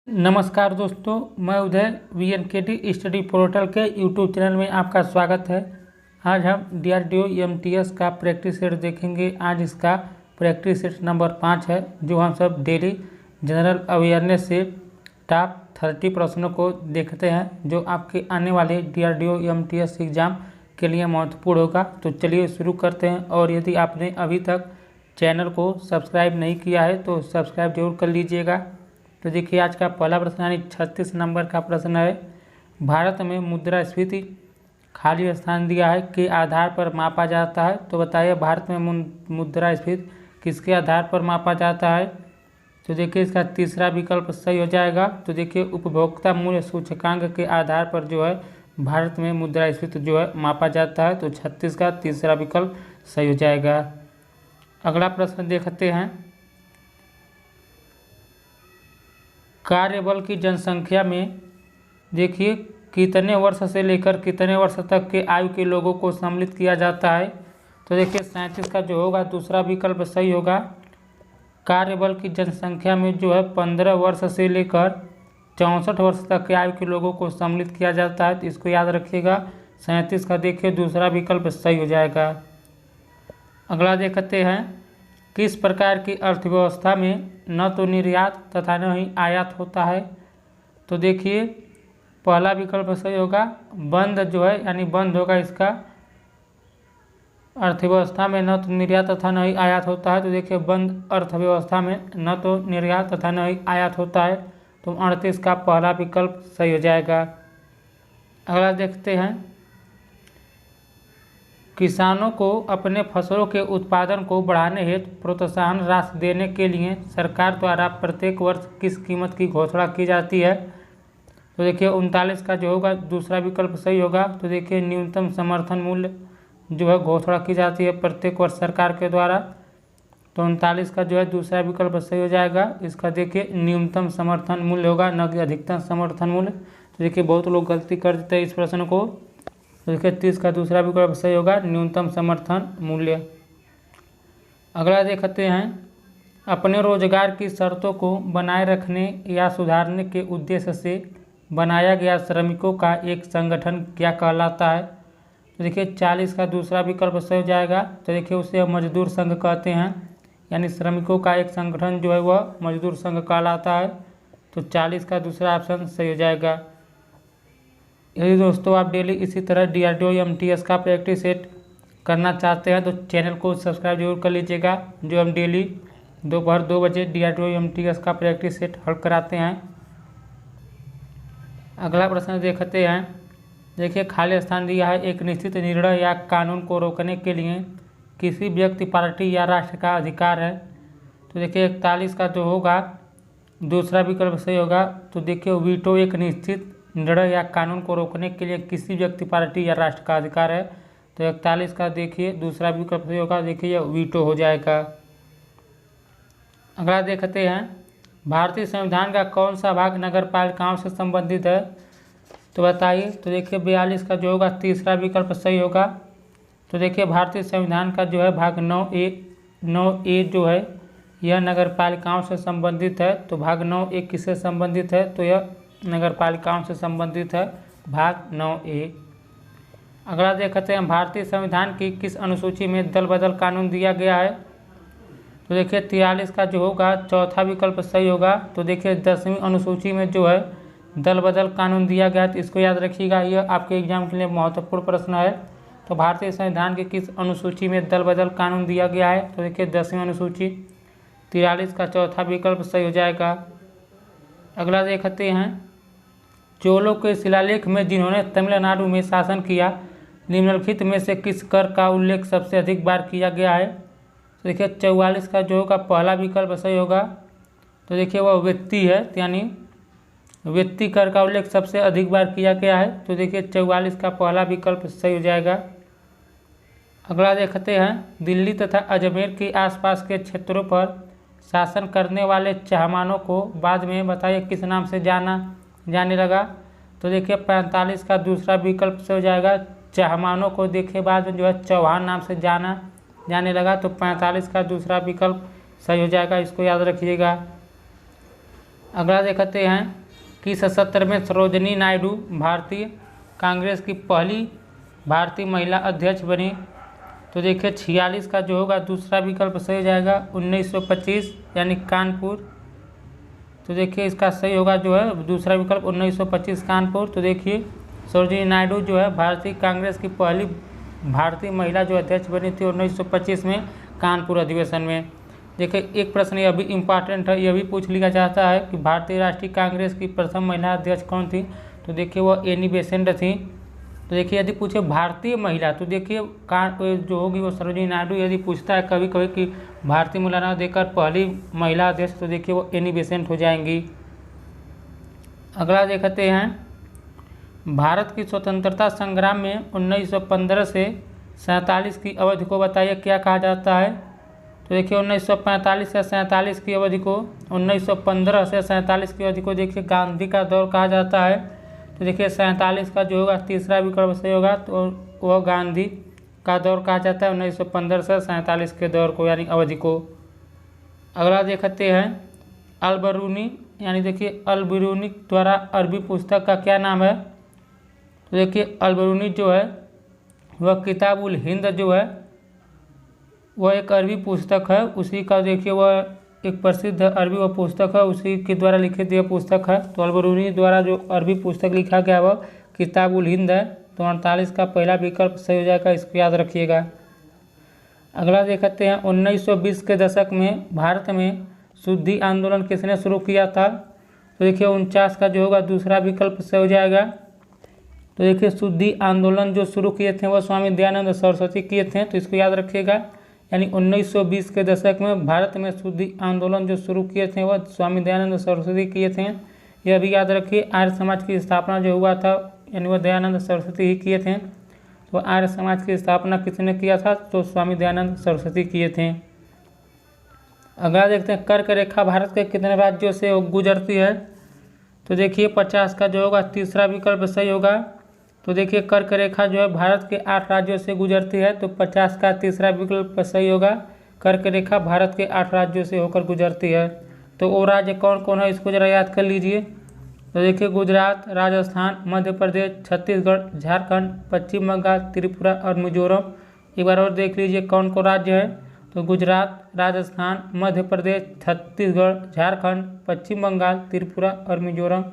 नमस्कार दोस्तों, मैं उदय VNKT स्टडी पोर्टल के यूट्यूब चैनल में आपका स्वागत है। आज हम DRDO MTS का प्रैक्टिस सेट देखेंगे। आज इसका प्रैक्टिस सेट नंबर 5 है, जो हम सब डेली जनरल अवेयरनेस से टॉप 30 प्रश्नों को देखते हैं, जो आपके आने वाले DRDO MTS एग्ज़ाम के लिए महत्वपूर्ण होगा। तो चलिए शुरू करते हैं। और यदि आपने अभी तक चैनल को सब्सक्राइब नहीं किया है तो सब्सक्राइब जरूर कर लीजिएगा। तो देखिए, आज का पहला प्रश्न यानी 36 नंबर का प्रश्न है। भारत में मुद्रास्फीति खाली स्थान दिया है के आधार पर मापा जाता है। तो बताइए, भारत में मुद्रास्फीति किसके आधार पर मापा जाता है। तो देखिए, इसका तीसरा विकल्प सही हो जाएगा। तो देखिए, उपभोक्ता मूल्य सूचकांक के आधार पर जो है भारत में मुद्रास्फीति जो है मापा जाता है। तो 36 का तीसरा विकल्प सही हो जाएगा। अगला प्रश्न देखते हैं। कार्यबल की जनसंख्या में देखिए कितने वर्ष से लेकर कितने वर्ष तक के आयु के लोगों को सम्मिलित किया जाता है। तो देखिए, 37 का जो होगा दूसरा विकल्प सही होगा। कार्यबल की जनसंख्या में जो है 15 वर्ष से लेकर 64 वर्ष तक के आयु के लोगों को सम्मिलित किया जाता है। तो इसको याद रखिएगा। 37 का देखिए दूसरा विकल्प सही हो जाएगा। अगला देखते हैं। किस प्रकार की अर्थव्यवस्था में न तो निर्यात तथा न ही आयात होता है। तो देखिए, पहला विकल्प सही होगा। बंद जो है यानी बंद होगा इसका। अर्थव्यवस्था में न तो निर्यात तथा न ही आयात होता है। तो देखिए, बंद अर्थव्यवस्था में न तो निर्यात तथा न ही आयात होता है। तो 38 का पहला विकल्प सही हो जाएगा। अगला देखते हैं। किसानों को अपने फसलों के उत्पादन को बढ़ाने हेतु प्रोत्साहन राशि देने के लिए सरकार द्वारा प्रत्येक वर्ष किस कीमत की घोषणा की जाती है। तो देखिए, 39 का जो होगा दूसरा विकल्प सही होगा। तो देखिए, न्यूनतम समर्थन मूल्य जो है घोषणा की जाती है प्रत्येक वर्ष सरकार के द्वारा। तो 39 का जो है दूसरा विकल्प सही हो जाएगा। इसका देखिए न्यूनतम समर्थन मूल्य होगा, न कि अधिकतम समर्थन मूल्य। तो देखिए, बहुत लोग गलती कर देते हैं इस प्रश्न को। तो देखिए, 30 का दूसरा विकल्प सही होगा, न्यूनतम समर्थन मूल्य। अगला देखते हैं। अपने रोजगार की शर्तों को बनाए रखने या सुधारने के उद्देश्य से बनाया गया श्रमिकों का एक संगठन क्या कहलाता है। तो देखिए, 40 का दूसरा विकल्प सही हो जाएगा। तो देखिए, उसे मजदूर संघ कहते हैं, यानी श्रमिकों का एक संगठन जो है वह मजदूर संघ कहलाता है। तो 40 का दूसरा ऑप्शन सही हो जाएगा। यदि दोस्तों आप डेली इसी तरह DRDO MTS का प्रैक्टिस सेट करना चाहते हैं तो चैनल को सब्सक्राइब जरूर कर लीजिएगा, जो हम डेली दोपहर 2 बजे DRDO MTS का प्रैक्टिस सेट हल कराते हैं। अगला प्रश्न देखते हैं। देखिए, खाली स्थान दिया है। एक निश्चित निर्णय या कानून को रोकने के लिए किसी व्यक्ति, पार्टी या राष्ट्र का अधिकार है। तो देखिए, 41 का जो होगा दूसरा विकल्प सही होगा। तो देखिए, वीटो एक निश्चित निर्णय या कानून को रोकने के लिए किसी व्यक्ति, पार्टी या राष्ट्र का अधिकार है। तो 41 का देखिए दूसरा विकल्प सही होगा। देखिए, यह वीटो हो जाएगा। अगला देखते हैं। भारतीय संविधान का कौन सा भाग नगर पालिकाओं से संबंधित है। तो बताइए। तो देखिए, 42 का जो होगा तीसरा विकल्प सही होगा। तो देखिए, भारतीय संविधान का जो है भाग 9A जो है यह नगर पालिकाओं से संबंधित है। तो भाग 9A किससे संबंधित है। तो यह नगर पालिकाओं से संबंधित है, भाग 9A। अगला देखते हैं। भारतीय संविधान की किस अनुसूची में दल बदल कानून दिया गया है। तो देखिए, 43 का जो होगा चौथा विकल्प सही होगा। तो देखिए, 10वीं अनुसूची में जो है दल बदल कानून दिया गया। तो इसको याद रखिएगा, यह आपके एग्जाम के लिए महत्वपूर्ण प्रश्न है। तो भारतीय संविधान की किस अनुसूची में दल बदल कानून दिया गया है। तो देखिए, 10वीं अनुसूची। 43 का चौथा विकल्प सही हो जाएगा। अगला देखते हैं। चोलों के शिलालेख में जिन्होंने तमिलनाडु में शासन किया, निम्नलिखित में से किस कर का उल्लेख सबसे अधिक बार किया गया है। तो देखिए, 44 का जो होगा पहला विकल्प सही होगा। तो देखिए, वह व्यक्ति है, यानी व्यक्ति कर का उल्लेख सबसे अधिक बार किया गया है। तो देखिए, 44 का पहला विकल्प सही हो जाएगा। अगला देखते हैं। दिल्ली तथा अजमेर के आसपास के क्षेत्रों पर शासन करने वाले चाहमानों को बाद में बताइए किस नाम से जाने लगा। तो देखिए, 45 का दूसरा विकल्प से हो जाएगा। चाहमानों को देखिए बाद में जो है चौहान नाम से जाने लगा। तो 45 का दूसरा विकल्प सही हो जाएगा, इसको याद रखिएगा। अगला देखते हैं कि 77 में सरोजिनी नायडू भारतीय कांग्रेस की पहली भारतीय महिला अध्यक्ष बनी। तो देखिए 46 का जो होगा दूसरा विकल्प सही हो जाएगा 1925 यानी कानपुर। तो देखिए इसका सही होगा जो है दूसरा विकल्प 1925 कानपुर। तो देखिए सरोजिनी नायडू जो है भारतीय कांग्रेस की पहली भारतीय महिला जो अध्यक्ष बनी थी 1925 में कानपुर अधिवेशन में। देखिए एक प्रश्न यह भी इम्पॉर्टेंट है, यह भी पूछ लिया जाता है कि भारतीय राष्ट्रीय कांग्रेस की प्रथम महिला अध्यक्ष कौन थी। तो देखिए वो एनी बेसेंट थी। तो देखिए यदि पूछे भारतीय महिला तो देखिए जो होगी वो सरोजिनी नायडू। यदि पूछता है कभी कभी कि भारतीय महिला देकर पहली महिला अध्यक्ष तो देखिए वो एनी बेसेंट हो जाएंगी। अगला देखते हैं भारत की स्वतंत्रता संग्राम में 1915 से 47 की अवधि को बताइए क्या कहा जाता है। तो देखिए 1945 से 47 की अवधि को 1915 से 47 की अवधि को देखिए गांधी का दौर कहा जाता है। तो देखिए 47 का जो होगा तीसरा विकल्प सही होगा, तो वह गांधी का दौर कहा जाता है 1915 से 47 के दौर को यानी अवधि को। अगला देखते हैं अल-बरूनी यानी देखिए अल-बिरूनी द्वारा अरबी पुस्तक का क्या नाम है। तो देखिए अल-बरूनी जो है वह किताब उल हिंद जो है वह एक अरबी पुस्तक है। उसी का देखिए वह एक प्रसिद्ध अरबी वह पुस्तक है, उसी के द्वारा लिखित यह पुस्तक है। तो अल-बरूनी द्वारा जो अरबी पुस्तक लिखा गया वह किताब उल हिंद है। तो 48 का पहला विकल्प सही हो जाएगा, इसको याद रखिएगा। अगला देखते हैं 1920 के दशक में भारत में शुद्धि आंदोलन किसने शुरू किया था। तो देखिए 49 का जो होगा दूसरा विकल्प सही हो जाएगा। तो देखिए शुद्धि आंदोलन जो शुरू किए थे वह स्वामी दयानंद सरस्वती किए थे, तो इसको याद रखिएगा। यानी 1920 के दशक में भारत में शुद्धि आंदोलन जो शुरू किए थे वह स्वामी दयानंद सरस्वती किए थे, यह भी याद रखिए। आर्य समाज की स्थापना जो हुआ था यानी वह दयानंद सरस्वती ही किए थे। तो आर्य समाज की स्थापना किसने किया था, तो स्वामी दयानंद सरस्वती किए थे। अगला देखते हैं कर्क रेखा भारत के कितने राज्यों से गुजरती है। तो देखिए 50 का जो होगा तीसरा विकल्प सही होगा। तो देखिए कर्क रेखा जो है भारत के 8 राज्यों से गुजरती है, तो 50 का तीसरा विकल्प सही होगा। कर्क रेखा भारत के 8 राज्यों से होकर गुजरती है। तो वो राज्य कौन कौन है इसको ज़रा याद कर लीजिए। तो देखिए गुजरात, राजस्थान, मध्य प्रदेश, छत्तीसगढ़, झारखंड, पश्चिम बंगाल, त्रिपुरा और मिजोरम। एक बार और देख लीजिए कौन कौन राज्य है। तो गुजरात, राजस्थान, मध्य प्रदेश, छत्तीसगढ़, झारखंड, पश्चिम बंगाल, त्रिपुरा और मिजोरम।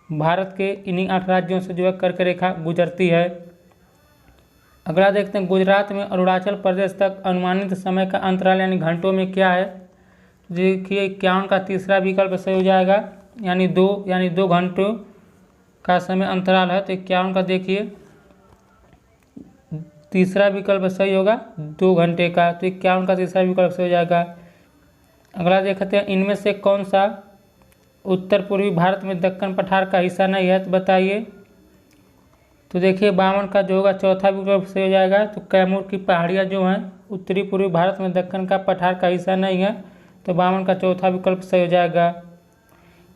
भारत के इन्हीं 8 राज्यों से जो है कर्क रेखा गुजरती है। अगला देखते हैं गुजरात में अरुणाचल प्रदेश तक अनुमानित समय का अंतराल यानी घंटों में क्या है। देखिए 51 का तीसरा विकल्प सही हो जाएगा, यानी 2 घंटों का समय अंतराल है। तो 51 का देखिए तीसरा विकल्प सही होगा 2 घंटे का। तो 51 का तीसरा विकल्प सही हो जाएगा। अगला देखते हैं इनमें से कौन सा उत्तर पूर्वी भारत में दक्कन पठार का हिस्सा नहीं है, तो बताइए। तो देखिए 52 का जो होगा चौथा विकल्प सही हो जाएगा। तो कैमूर की पहाड़ियाँ जो हैं उत्तरी पूर्वी भारत में दक्कन का पठार का हिस्सा नहीं है, तो 52 का चौथा विकल्प सही हो जाएगा।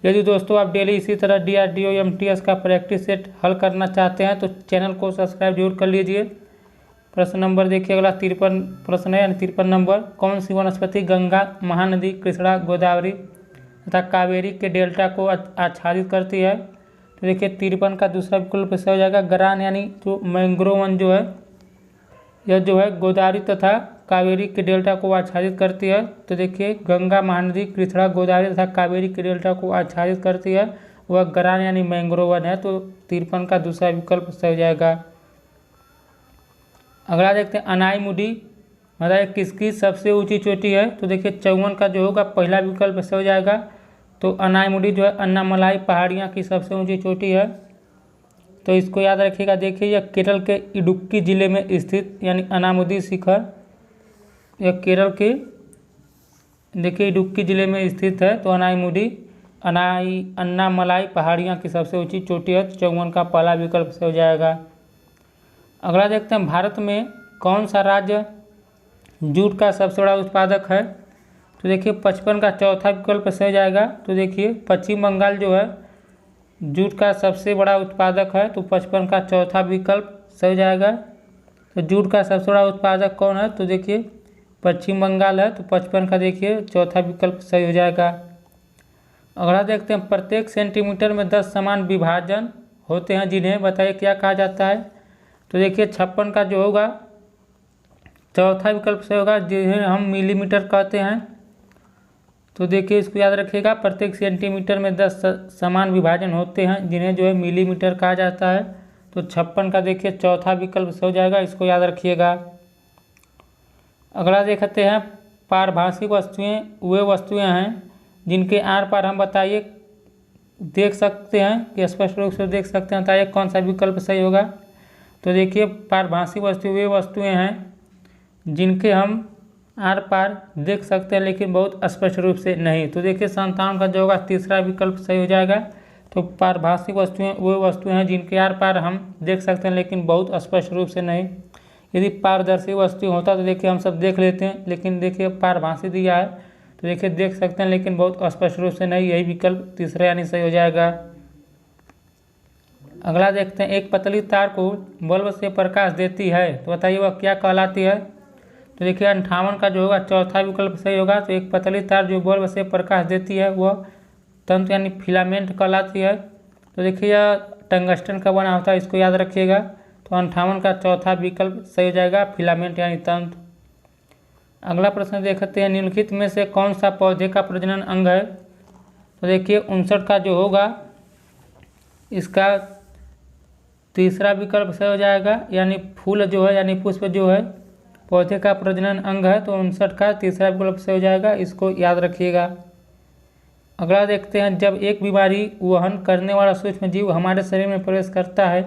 यदि दोस्तों आप डेली इसी तरह DRDO MTS का प्रैक्टिस सेट हल करना चाहते हैं तो चैनल को सब्सक्राइब जरूर कर लीजिए। प्रश्न नंबर देखिए अगला 53 प्रश्न है, यानी 53 नंबर। कौन सी वनस्पति गंगा, महानदी, कृष्णा, गोदावरी तथा कावेरी के डेल्टा को आच्छादित करती है। तो देखिए 53 का दूसरा विकल्प सही हो जाएगा गरान, यानी जो मैंग्रोव वन जो है यह जो है गोदावरी तथा कावेरी के डेल्टा को आच्छादित करती है। तो देखिए गंगा, महानदी, कृष्णा, गोदावरी तथा कावेरी के डेल्टा को आच्छादित करती है वह गरान यानी मैंग्रोव वन है। तो 53 का दूसरा विकल्प सही हो जाएगा। अगला देखते हैं अनाईमुडी बताइए किसकी सबसे ऊंची चोटी है। तो देखिए 54 का जो होगा पहला विकल्प सही हो जाएगा। तो अनाईमुडी जो है अन्नामलाई पहाड़ियाँ की सबसे ऊंची चोटी है, तो इसको याद रखिएगा। देखिए यह केरल के इडुक्की जिले में स्थित यानी अनामुदी शिखर, यह केरल के देखिए इडुक्की जिले में स्थित है। तो अनाईमुडी अन्नामलाई पहाड़ियाँ की सबसे ऊंची चोटी है। तो 54 का पहला विकल्प सही हो जाएगा। अगला देखते हैं भारत में कौन सा राज्य जूट का सबसे बड़ा उत्पादक है। तो देखिए 55 का चौथा विकल्प सही हो जाएगा। तो देखिए पश्चिम बंगाल जो है जूट का सबसे बड़ा उत्पादक है, तो 55 का चौथा विकल्प सही हो जाएगा। तो जूट का सबसे बड़ा उत्पादक कौन है, तो देखिए पश्चिम बंगाल है। तो 55 का देखिए चौथा विकल्प सही हो जाएगा। अगला देखते हैं, प्रत्येक सेंटीमीटर में 10 समान विभाजन होते हैं जिन्हें बताइए क्या कहा जाता है। तो देखिए 56 का जो होगा चौथा विकल्प से होगा, जिन्हें हम मिलीमीटर कहते हैं। तो देखिए इसको याद रखिएगा, प्रत्येक सेंटीमीटर में 10 समान विभाजन होते हैं जिन्हें जो है मिलीमीटर कहा जाता है। तो 56 का देखिए चौथा विकल्प से हो जाएगा, इसको याद रखिएगा। अगला देखते हैं, पारभासी वस्तुएं वे वस्तुएं हैं जिनके आर पार हम बताइए देख सकते हैं कि स्पष्ट रूप से देख सकते हैं, बताइए कौन सा विकल्प सही होगा। तो देखिए पारभासी वस्तु वे वस्तुएं हैं जिनके हम आर पार देख सकते हैं लेकिन बहुत स्पष्ट रूप से नहीं। तो देखिए 57 का जो होगा तीसरा विकल्प सही हो जाएगा। तो पारभासी वस्तुएं वो वस्तुएं हैं जिनके आर पार हम देख सकते हैं लेकिन बहुत स्पष्ट रूप से नहीं। यदि पारदर्शी वस्तु होता तो देखिए हम सब देख लेते हैं, लेकिन देखिए पारभासी दिया है तो देखिए देख सकते हैं लेकिन बहुत स्पष्ट रूप से नहीं, यही विकल्प तीसरा यानी सही हो जाएगा। अगला देखते हैं, एक पतली तार को बल्ब से प्रकाश देती है तो बताइए वह क्या कहलाती है। तो देखिए 58 का जो होगा चौथा विकल्प सही होगा। तो एक पतली तार जो बल्ब से प्रकाश देती है वह तंतु यानी फिलामेंट कहलाती है। तो देखिए यह टंगस्टन का बना होता है, इसको याद रखिएगा। तो 58 का चौथा विकल्प सही हो जाएगा, फिलामेंट यानी तंतु। अगला प्रश्न देखते हैं, निम्नलिखित में से कौन सा पौधे का प्रजनन अंग है। तो देखिए 59 का जो होगा इसका तीसरा विकल्प सही हो जाएगा, यानी फूल जो है यानी पुष्प जो है पौधे का प्रजनन अंग है। तो 59 का तीसरा विकल्प सही हो जाएगा, इसको याद रखिएगा। अगला देखते हैं, जब एक बीमारी वहन करने वाला सूक्ष्म जीव हमारे शरीर में प्रवेश करता है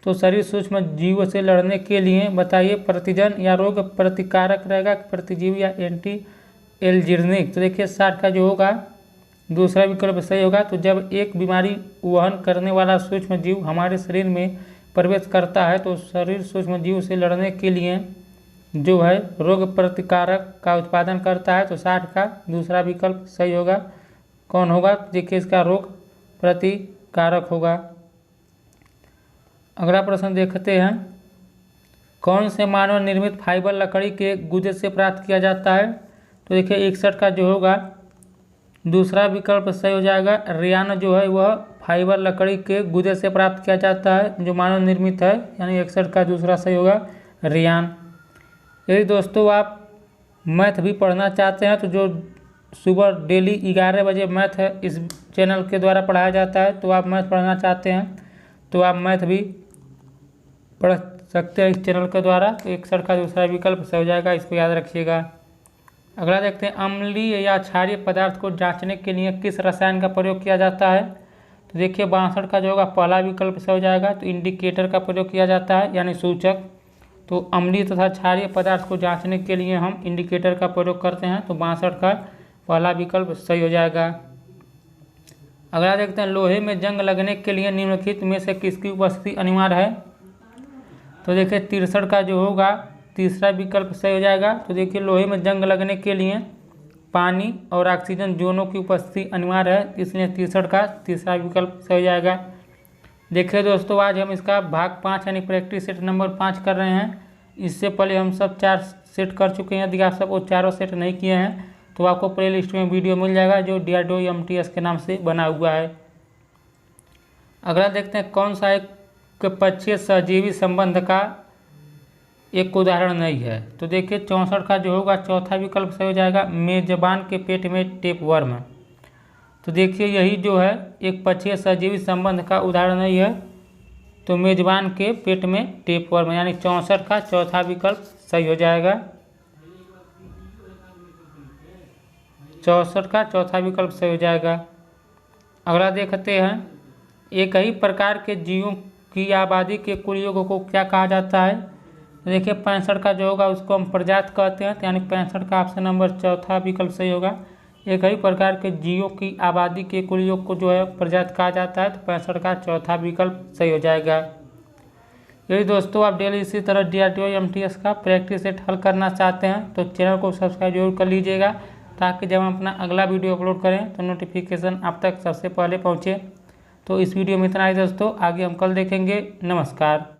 तो शरीर सूक्ष्म जीवों से लड़ने के लिए बताइए प्रतिजन या रोग प्रतिकारक रहेगा, प्रतिजीवी या एंटी एल्जर्निक। तो देखिए 60 का जो होगा दूसरा विकल्प सही होगा। तो जब एक बीमारी वहन करने वाला सूक्ष्म जीव हमारे शरीर में प्रवेश करता है तो शरीर सूक्ष्म जीव से लड़ने के लिए जो है रोग प्रतिकारक का उत्पादन करता है। तो 60 का दूसरा विकल्प सही होगा। कौन होगा, देखिए इसका रोग प्रतिकारक होगा। अगला प्रश्न देखते हैं, कौन से मानव निर्मित फाइबर लकड़ी के गुदे से प्राप्त किया जाता है। तो देखिए 61 का जो होगा दूसरा विकल्प सही हो जाएगा। रियान जो है वह फाइबर लकड़ी के गुदे से प्राप्त किया जाता है जो मानव निर्मित है, यानी 61 का दूसरा सही होगा रियान। यदि दोस्तों आप मैथ भी पढ़ना चाहते हैं तो जो सुबह डेली 11 बजे मैथ है इस चैनल के द्वारा पढ़ाया जाता है, तो आप मैथ पढ़ना चाहते हैं तो आप मैथ भी पढ़ सकते हैं इस चैनल के द्वारा। तो 61 का दूसरा विकल्प सही हो जाएगा, इसको याद रखिएगा। अगला देखते हैं, अम्लीय या क्षारीय पदार्थ को जांचने के लिए किस रसायन का प्रयोग किया जाता है। तो देखिए 62 का जो होगा पहला विकल्प सही हो जाएगा। तो इंडिकेटर का प्रयोग किया जाता है यानी सूचक। तो अम्लीय तथा क्षारीय पदार्थ को जांचने के लिए हम इंडिकेटर का प्रयोग करते हैं। तो 62 का पहला विकल्प सही हो जाएगा। अगला देखते हैं, लोहे में जंग लगने के लिए निम्नलिखित में से किसकी उपस्थिति अनिवार्य है। तो देखिए 63 का जो होगा तीसरा विकल्प सही हो जाएगा। तो देखिए लोहे में जंग लगने के लिए पानी और ऑक्सीजन दोनों की उपस्थिति अनिवार्य है, इसलिए 63 का तीसरा विकल्प सही हो जाएगा। देखिए दोस्तों आज हम इसका भाग 5 यानी प्रैक्टिस सेट नंबर 5 कर रहे हैं। इससे पहले हम सब 4 सेट कर चुके हैं। यदि आप सब वो चारों सेट नहीं किए हैं तो आपको प्ले लिस्ट में वीडियो मिल जाएगा जो DRDO MTS के नाम से बना हुआ है। अगला देखते हैं, कौन सा एक पक्षीय सहजीवी संबंध का एक उदाहरण नहीं है। तो देखिए 64 का जो होगा चौथा विकल्प सही हो जाएगा, मेजबान के पेट में टेपवर्म। तो देखिए यही जो है एक पक्षीय सहजीवी संबंध का उदाहरण नहीं है, तो मेजबान के पेट में टेपवर्म, यानी 64 का चौथा विकल्प सही हो जाएगा। 64 का चौथा विकल्प सही हो जाएगा। अगला देखते हैं, एक ही प्रकार के जीवों की आबादी के कुल योग को क्या कहा जाता है। तो देखिए 65 का जो होगा उसको हम प्रजाति कहते हैं, यानी 65 का ऑप्शन नंबर चौथा विकल्प सही होगा। एक ही प्रकार के जीवों की आबादी के कुल योग को जो है प्रजाति कहा जाता है, तो 65 का चौथा विकल्प सही हो जाएगा। यदि दोस्तों आप डेली इसी तरह DRDO MTS का प्रैक्टिस सेट हल करना चाहते हैं तो चैनल को सब्सक्राइब जरूर कर लीजिएगा, ताकि जब हम अपना अगला वीडियो अपलोड करें तो नोटिफिकेशन आप तक सबसे पहले पहुँचे। तो इस वीडियो में इतना ही दोस्तों, आगे हम कल देखेंगे। नमस्कार।